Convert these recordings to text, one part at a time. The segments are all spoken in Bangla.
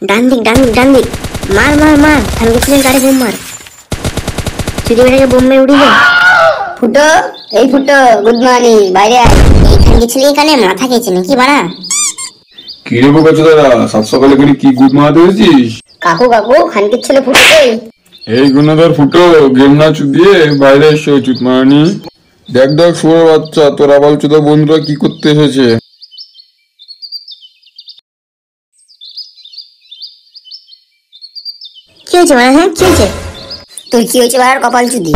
ডান দিক ডান দিক ডান দিক। মার মার মার, খানকে ছিলেন গাড়ি বোম মার। চুরি বেটাকে বোম মেরে উড়িয়ে দে। ফুটো, এই ফুটো, গুড মর্নিং, বাইরে আয়। এই খানকে ছেলে এখানে মাথা খেয়েছে নাকি বাড়া? কি রে বোকাচোদারা, সাত সকালে করে কি গুদ মারাতে হয়েছিস? কাকু কাকু, খানকির ছেলে ফুটো কই? এই গুণাধর ফুটো, গেম না চুদিয়ে বাইরে এসে চুত মারানি। দেখ দেখ শুয়োর বাচ্চা, তোর আবাল চোদা বন্ধুরা কি করতে এসেছে। কি হয়েছে বাড়া? হ্যাঁ কি হয়েছে? তোর কি হয়েছে বাড়ার কপাল চুদি?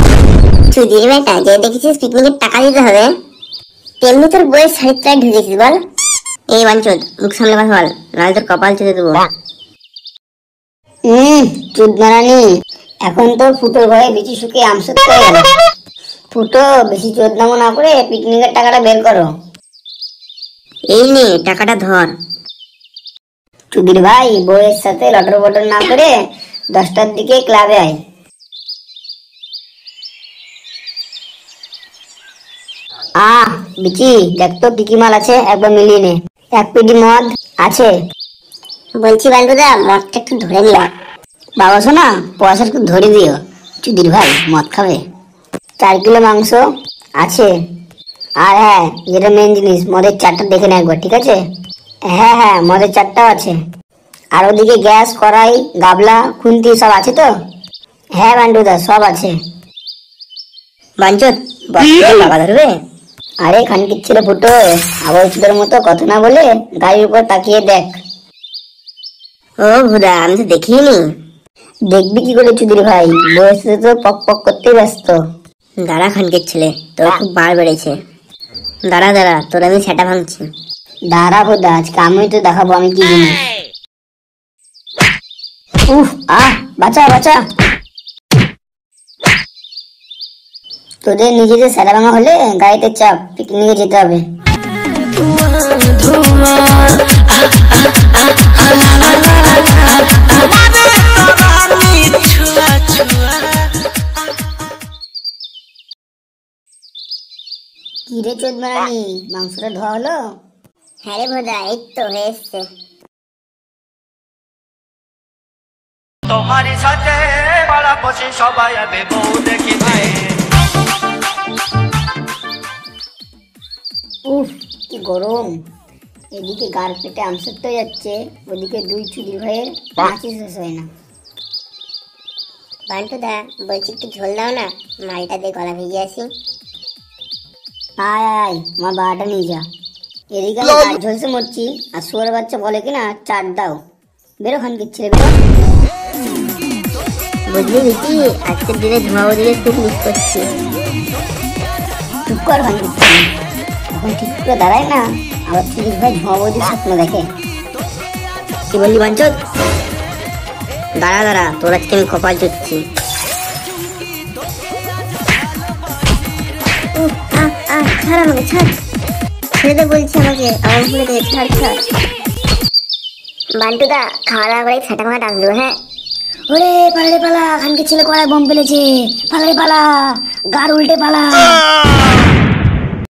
চুদির বেটা, যে দেখেছিস পিকনিকের টাকা দিতে হবে, তেমনি তোর বইয়ের শাড়ির টাই ঢুকেছিস বল। এই বাঞ্চোদ, মুখ সামলে কথা বল, নাহলে তোর কপাল চুদে দেবো। চুদ মারানি, এখন তোর ফুটোর ঘরে বিচি শুকিয়ে আমসত হয়ে গেল। ফুটো, বেশি চোদ নামো না করে পিকনিকের টাকাটা বের করো। এই নে টাকাটা ধর। চুদির ভাই, বউয়ের সাথে লটর বটর না করে 10টার দিকে ক্লাবে আয়। বিচি, দেখ তো কি কি মাল আছে, একবার মিলিয়ে নে। 1 পেটি মদ আছে। বলছি বান্টুদা, মদটা একটু ধরে নিও। বাবা শোনা, পয়সা একটু ধরে দিও। চুদির ভাই মদ খাবে। 4 কিলো মাংস আছে। আর হ্যাঁ, যেটা মেন জিনিস, মদের চারটা দেখে নে একবার, ঠিক আছে? হ্যাঁ হ্যাঁ, মদের চারটাও আছে। আর ওদিকে গ্যাস, কড়াই, গাবলা, খুন্তি সব আছে তো? হ্যাঁ বান্টুদা, সব আছে। বাঞ্চোদ, টাকা ধরবে? আরে খানকির ছেলে ফুটো, আবলচুদের মতো কথা না বলে গাড়ির উপর তাকিয়ে দেখ। ও ভুদা, আমি তো দেখিনি। দেখবি কি করে চুদির ভাই, বয়স তো পক পক করতে ব্যস্ত। দাঁড়া খানকের ছেলে, তোর খুব বার বেড়েছে। দাঁড়া দাঁড়া, তোর আমি সেটা ভাঙছি। দাঁড়া বোধা, আজকে আমি তো দেখাবো আমি কি জিনিস। উফ, বাঁচা বাঁচা। তোদের নিজেদের সেরা ভাঙা হলে গাড়িতে চাপ, পিকনিকে যেতে হবে। কিরে চোদ মারানি, মাংসটা ধোয়া হলো? হ্যাঁ রে ভোদা, এই তো হয়ে এসছে। তোমারই সাথে পাড়া পড়শি সবাই আবে বউ দেখিতে। উফ, কি গরম। এদিকে গার পেটে আমসত্ব যাচ্ছে, ওদিকে 2 চুদির ভাইয়ের নাচি শেষ হয় না। বান্টুদা, বলছি একটু ঝোল দাও না, মালটা দিয়ে গলা ভেজে আসি। আয় আয়, আমার বাড়াটা নিয়ে যা। এদিকে আমি গাছ ঝলসে মরছি, আর শুয়োর বাচ্চা বলে কিনা চাট দাও। বেরো খানকির ছেলে, বেরো। বুঝলি বিটি, আজকের দিনে ধোঁয়া দিলে খুব মিস করছি। চুপ কর খানকির ছেলে, এখন ঠিক করে দাঁড়ায় না, আবার চুদির ভাই ধোঁয়া বৌদির স্বপ্ন দেখে। কি বললি বাঞ্চোদ? দাঁড়া দাঁড়া, তোর আজকে আমি কপাল চুচ্ছি। ছাড় আমাকে, ছাড়। ছেড়ে দে বলছি আমাকে, আমার ভুলে দে, ছাড় ছাড়। বান্টুদা, খাওয়া দাওয়া করে ছাটা মাটা আসবো, হ্যাঁ? ওরে পালা পালা, খানকির ছেলে কড়ায় বোম ফেলেছে। পালা রে পালা, গার উল্টে পালা।